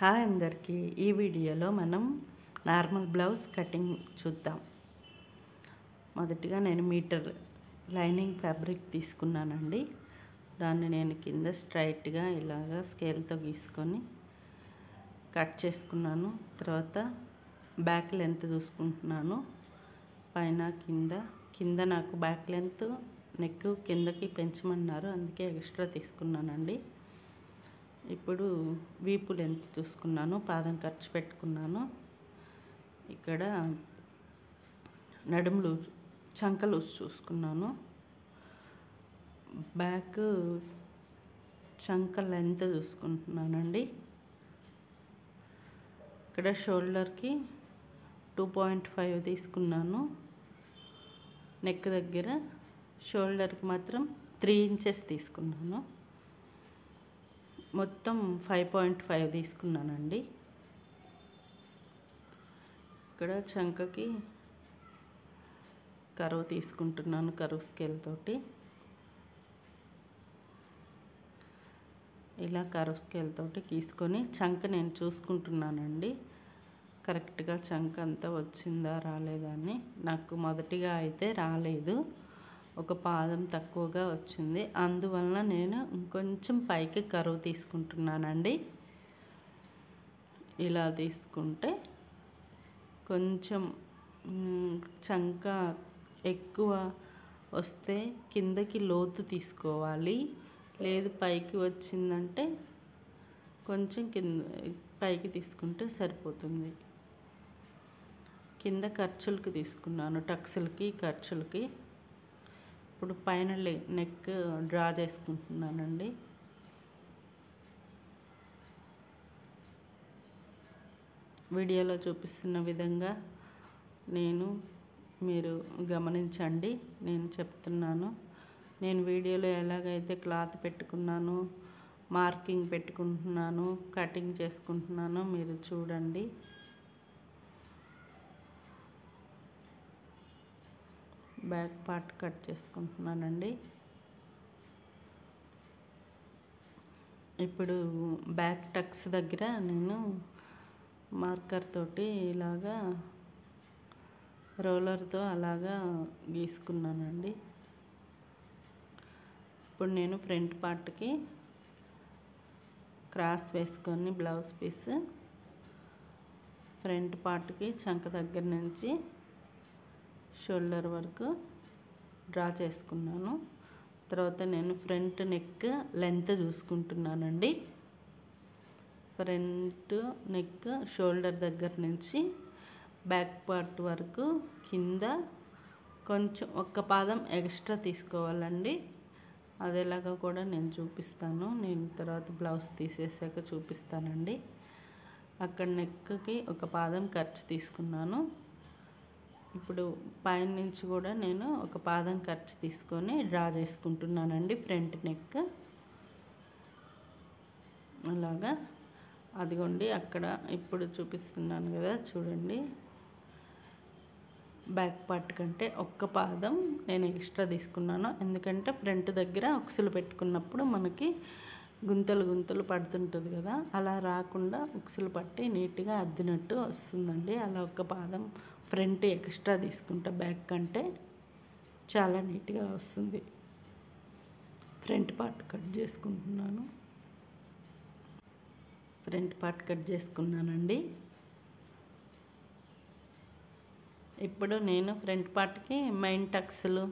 Hi అందరికీ, ఈ వీడియోలో మనం నార్మల్ బ్లౌజ్ కటింగ్ చూద్దాం. మొదటిగా నేను మీటర్ లైనింగ్ ఫ్యాబ్రిక్ తీసుకున్నానండి. దాన్ని నేను కింద స్ట్రైట్గా ఇలాగా స్కేల్తో గీసుకొని కట్ చేసుకున్నాను. తర్వాత బ్యాక్ లెంత్ చూసుకుంటున్నాను. పైన కింద నాకు బ్యాక్ లెంత్ నెక్ కిందకి పెంచమన్నారు, అందుకే ఎక్స్ట్రా తీసుకున్నానండి. ఇప్పుడు వీపు లెంత్ చూసుకున్నాను, పాదం ఖర్చు పెట్టుకున్నాను. ఇక్కడ నడుము లూజ్, చంక లూజ్ చూసుకున్నాను. బ్యాక్ చంక లెంత్ చూసుకుంటున్నానండి. ఇక్కడ షోల్డర్కి 2.5 తీసుకున్నాను. నెక్ దగ్గర షోల్డర్కి మాత్రం 3 ఇంచెస్ తీసుకున్నాను. మొత్తం 5.5 తీసుకున్నానండి. ఇక్కడ చంకకి కరువు తీసుకుంటున్నాను, కరువు స్కేల్ తోటి. ఇలా కరువు స్కేల్ తోటి గీసుకొని చంక నేను చూసుకుంటున్నానండి, కరెక్ట్గా చంక అంతా వచ్చిందా రాలేదా అని. నాకు మొదటిగా అయితే రాలేదు, ఒక పాదం తక్కువగా వచ్చింది. అందువలన నేను ఇంకొంచెం పైకి కరువు తీసుకుంటున్నానండి. ఇలా తీసుకుంటే కొంచెం చంక ఎక్కువ వస్తే కిందకి లోతు తీసుకోవాలి, లేదు పైకి వచ్చిందంటే కొంచెం పైకి తీసుకుంటే సరిపోతుంది. కింద ఖర్చులకి తీసుకున్నాను, టక్స్లకి ఖర్చులకి. ఇప్పుడు పైన నెక్ డ్రా చేసుకుంటున్నానండి. వీడియోలో చూపిస్తున్న విధంగా మీరు గమనించండి. నేను చెప్తున్నాను, నేను వీడియోలో ఎలాగైతే క్లాత్ పెట్టుకున్నాను, మార్కింగ్ పెట్టుకుంటున్నాను, కటింగ్ చేసుకుంటున్నానో మీరు చూడండి. బ్యాక్ పార్ట్ కట్ చేసుకుంటున్నానండి. ఇప్పుడు బ్యాక్ టక్స్ దగ్గర నేను మార్కర్ తోటి ఇలాగా రోలర్తో అలాగా గీసుకున్నానండి. ఇప్పుడు నేను ఫ్రంట్ పార్ట్కి క్రాస్ వేసుకొని బ్లౌజ్ పీస్ ఫ్రంట్ పార్ట్కి చంక దగ్గర నుంచి షోల్డర్ వరకు డ్రా చేసుకున్నాను. తర్వాత నేను ఫ్రంట్ నెక్ లెంత్ చూసుకుంటున్నానండి. ఫ్రంట్ నెక్ షోల్డర్ దగ్గర నుంచి బ్యాక్ పార్ట్ వరకు కింద కొంచెం ఒక్క పాదం ఎక్స్ట్రా తీసుకోవాలండి. అది ఎలాగో కూడా నేను చూపిస్తాను, నేను తర్వాత బ్లౌజ్ తీసేసాక చూపిస్తానండి. అక్కడ నెక్కి ఒక పాదం ఖర్చు తీసుకున్నాను. ఇప్పుడు పైన నుంచి కూడా నేను ఒక పాదం ఖర్చు తీసుకొని డ్రా చేసుకుంటున్నానండి ఫ్రంట్ నెక్. అలాగా అదిగోండి అక్కడ ఇప్పుడు చూపిస్తున్నాను కదా, చూడండి. బ్యాక్ పార్ట్ కంటే ఒక్క పాదం నేను ఎక్స్ట్రా తీసుకున్నాను, ఎందుకంటే ఫ్రంట్ దగ్గర ఉక్సులు పెట్టుకున్నప్పుడు మనకి గుంతలు గుంతలు పడుతుంటుంది కదా, అలా రాకుండా ఉక్సులు పట్టి నీట్గా అద్దినట్టు వస్తుందండి. అలా ఒక్క పాదం ఫ్రంట్ ఎక్స్ట్రా తీసుకుంటా, బ్యాక్ కంటే చాలా నీట్గా వస్తుంది. ఫ్రంట్ పార్ట్ కట్ చేసుకుంటున్నాను. ఫ్రంట్ పార్ట్ కట్ చేసుకున్నానండి. ఇప్పుడు నేను ఫ్రంట్ పార్ట్కి మెయిన్ టక్స్లు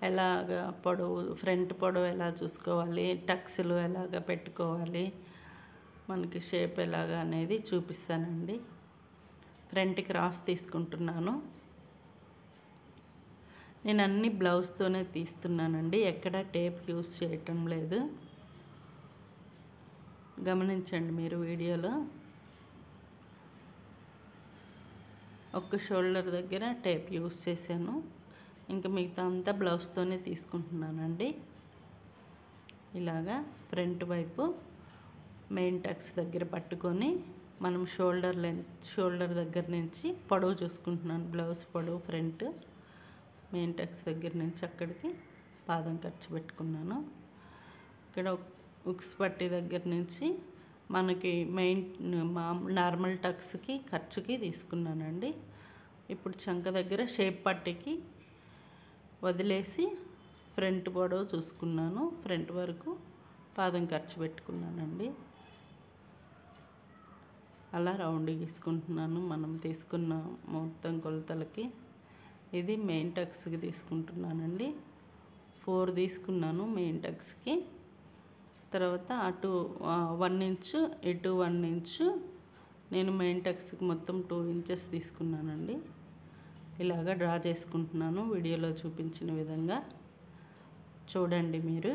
ఎలాగ పొడవు, ఫ్రంట్ పొడవు ఎలా చూసుకోవాలి, టక్స్లు ఎలాగ పెట్టుకోవాలి, మనకి షేప్ ఎలాగ అనేది చూపిస్తానండి. ఫ్రంట్ క్రాస్ తీసుకుంటున్నాను. నేను అన్ని బ్లౌజ్తోనే తీస్తున్నానండి, ఎక్కడ టేప్ యూజ్ చేయటం లేదు. గమనించండి మీరు వీడియోలో. ఒక్క షోల్డర్ దగ్గర టేప్ యూజ్ చేశాను, ఇంకా మిగతా అంతా బ్లౌజ్తోనే తీసుకుంటున్నానండి. ఇలాగా ఫ్రంట్ వైపు మెయిన్ టక్స్ దగ్గర పట్టుకొని మనం షోల్డర్ దగ్గర నుంచి పొడవు చూసుకుంటున్నాను. బ్లౌజ్ పొడవు ఫ్రంట్ మెయిన్ టక్స్ దగ్గర నుంచి అక్కడికి పాదం ఖర్చు పెట్టుకున్నాను. ఇక్కడ ఉక్స్ పట్టి దగ్గర నుంచి మనకి నార్మల్ టక్స్కి ఖర్చుకి తీసుకున్నానండి. ఇప్పుడు చంక దగ్గర షేప్ పట్టికి వదిలేసి ఫ్రంట్ పొడవు చూసుకున్నాను. ఫ్రంట్ వరకు పాదం ఖర్చు పెట్టుకున్నానండి. అలా రౌండ్ గీసుకుంటున్నాను మనం తీసుకున్న మొత్తం కొలతలకి. ఇది మెయిన్ టక్స్కి తీసుకుంటున్నానండి. 4 తీసుకున్నాను మెయిన్ టక్స్కి. తర్వాత అటు 1 ఇంచు ఇటు 1 ఇంచు నేను మెయిన్ టక్స్కి మొత్తం 2 ఇంచెస్ తీసుకున్నానండి. ఇలాగా డ్రా చేసుకుంటున్నాను వీడియోలో చూపించిన విధంగా. చూడండి మీరు.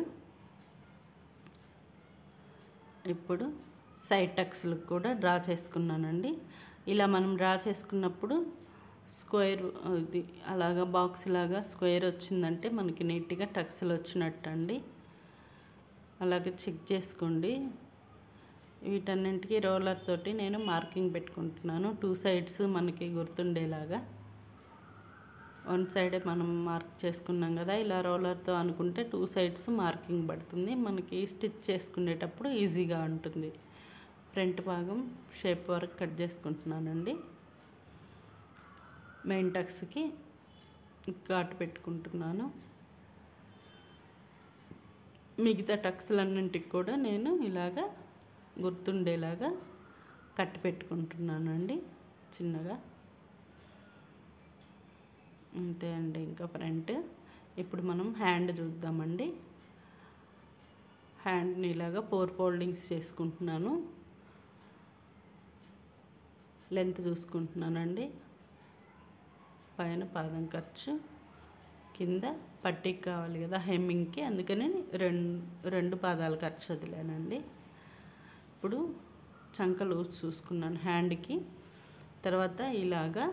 ఇప్పుడు సైడ్ టక్స్లకు కూడా డ్రా చేసుకున్నానండి. ఇలా మనం డ్రా చేసుకున్నప్పుడు స్క్వేర్ ఇది అలాగా బాక్స్ లాగా స్క్వేర్ వచ్చిందంటే మనకి నీట్గా టక్స్లు వచ్చినట్టు అండి. అలాగే చెక్ చేసుకోండి. వీటన్నింటికి రోలర్ తోటి నేను మార్కింగ్ పెట్టుకుంటున్నాను. 2 సైడ్స్ మనకి గుర్తుండేలాగా. 1 సైడే మనం మార్క్ చేసుకున్నాం కదా, ఇలా రోలర్తో అనుకుంటే 2 సైడ్స్ మార్కింగ్ పడుతుంది. మనకి స్టిచ్ చేసుకునేటప్పుడు ఈజీగా ఉంటుంది. ఫ్రంట్ భాగం షేప్ వరకు కట్ చేసుకుంటున్నానండి. మెయిన్ టక్స్కి ఘాటు పెట్టుకుంటున్నాను. మిగతా టక్స్లన్నింటికి కూడా నేను ఇలాగా గుర్తుండేలాగా కట్ పెట్టుకుంటున్నానండి చిన్నగా. అంతే అండి ఇంకా ఫ్రంట్. ఇప్పుడు మనం హ్యాండ్ చూద్దామండి. హ్యాండ్ని ఇలాగా 4 ఫోల్డింగ్స్ చేసుకుంటున్నాను. లెంత్ చూసుకుంటున్నానండి. పైన పాదం ఖర్చు, కింద పట్టీకి కావాలి కదా హెమ్మింగ్కి, అందుకని రెండు పాదాల ఖర్చు వదిలానండి. ఇప్పుడు చంక లూజ్ చూసుకున్నాను హ్యాండ్కి. తర్వాత ఇలాగా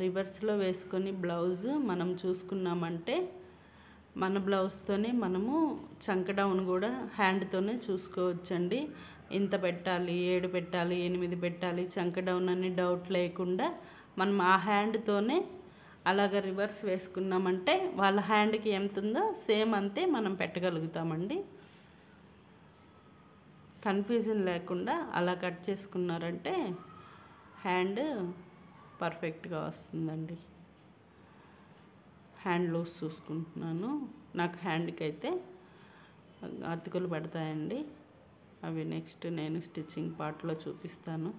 రివర్స్లో వేసుకొని బ్లౌజ్ మనం చూసుకున్నామంటే మన బ్లౌజ్తోనే మనము చంక డౌన్ కూడా హ్యాండ్తోనే చూసుకోవచ్చండి. ఇంత పెట్టాలి, 7 పెట్టాలి, 8 పెట్టాలి చంక డౌన్ అని డౌట్ లేకుండా మనం ఆ హ్యాండ్తోనే అలాగ రివర్స్ వేసుకున్నామంటే వాళ్ళ హ్యాండ్కి ఎంత ఉందో సేమ్ అంతే మనం పెట్టగలుగుతామండి. కన్ఫ్యూజన్ లేకుండా అలా కట్ చేసుకున్నారంటే హ్యాండ్ పర్ఫెక్ట్గా వస్తుందండి. హ్యాండ్ లూజ్ చూసుకుంటున్నాను. నాకు హ్యాండ్కి అయితే అతుకులు పడతాయండి. అవి నెక్స్ట్ నేను స్టిచ్చింగ్ పార్ట్లో చూపిస్తాను.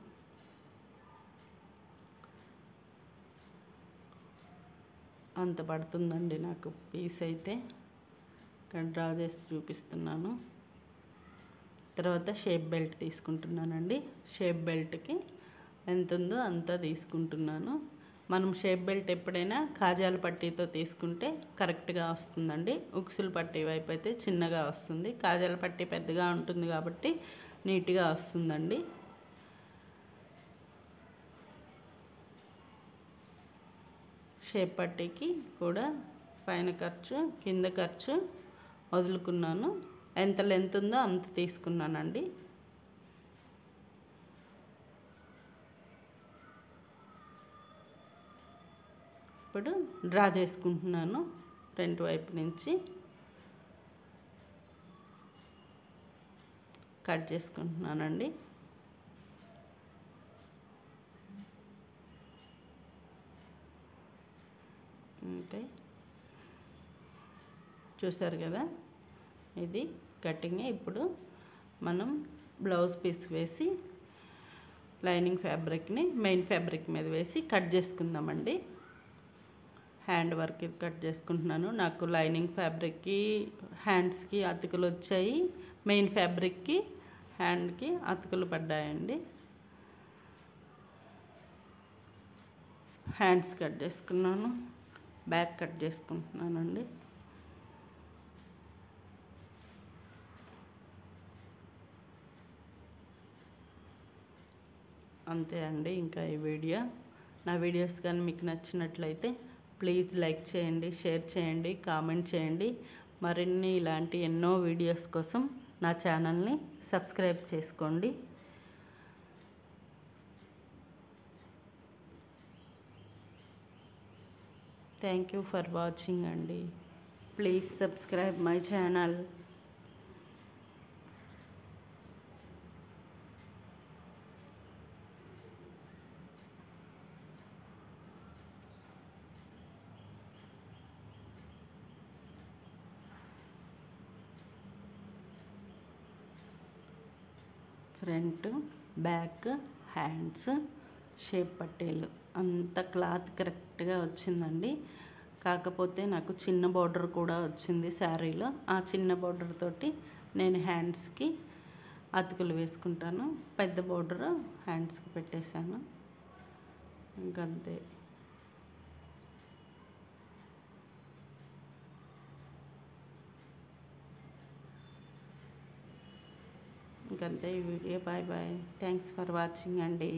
అంత పడుతుందండి నాకు పీస్ అయితే. ఇక్కడ డ్రా చేసి చూపిస్తున్నాను. తర్వాత షేప్ బెల్ట్ తీసుకుంటున్నానండి. షేప్ బెల్ట్కి ఎంత ఉందో అంతా తీసుకుంటున్నాను. మనం షేప్ బెల్ట్ ఎప్పుడైనా కాజాల పట్టీతో తీసుకుంటే కరెక్ట్గా వస్తుందండి. ఉక్సుల పట్టీ వైపు అయితే చిన్నగా వస్తుంది. కాజాల పట్టీ పెద్దగా ఉంటుంది కాబట్టి నీట్గా వస్తుందండి. షేప్ పట్టీకి కూడా పైన ఖర్చు కింద ఖర్చు వదులుకున్నాను. ఎంత లెంత్ ఉందో అంత తీసుకున్నానండి. ఇప్పుడు డ్రా చేసుకుంటున్నాను ఫ్రంట్ వైపు నుంచి. కట్ చేసుకుంటున్నానండి. అంతే. చూసారు కదా, ఇది కటింగ్. ఇప్పుడు మనం బ్లౌజ్ పీస్ వేసి లైనింగ్ ఫ్యాబ్రిక్ని మెయిన్ ఫ్యాబ్రిక్ మీద వేసి కట్ చేసుకుందామండి. హ్యాండ్ వర్క్ కట్ చేసుకుంటున్నాను. నాకు లైనింగ్ ఫ్యాబ్రిక్కి హ్యాండ్స్కి అతుకులు వచ్చాయి. మెయిన్ ఫ్యాబ్రిక్కి హ్యాండ్కి అతుకులు పడ్డాయండి. హ్యాండ్స్ కట్ చేసుకున్నాను. బ్యాక్ కట్ చేసుకుంటున్నానండి. అంతే అండి ఇంకా ఈ వీడియో. నా వీడియోస్ కానీ మీకు నచ్చినట్లయితే ప్లీజ్ లైక్ చేయండి, షేర్ చేయండి, కామెంట్ చేయండి. మరిన్ని ఇలాంటి ఎన్నో వీడియోస్ కోసం నా ఛానల్ని సబ్స్క్రైబ్ చేసుకోండి. థ్యాంక్ యూ ఫర్ వాచింగ్ అండి. Please subscribe my channel. Front, back, hands, shape పట్టీలు అంత క్లాత్ కరెక్ట్గా వచ్చిందండి. కాకపోతే నాకు చిన్న బార్డర్ కూడా వచ్చింది శారీలో. ఆ చిన్న బార్డర్ తోటి నేను హ్యాండ్స్కి అతుకులు వేసుకుంటాను. పెద్ద బార్డర్ హ్యాండ్స్కి పెట్టేశాను. ఇంకంతే. ఇంకంతే ఈ వీడియో. Bye bye. Thanks for watching అండి.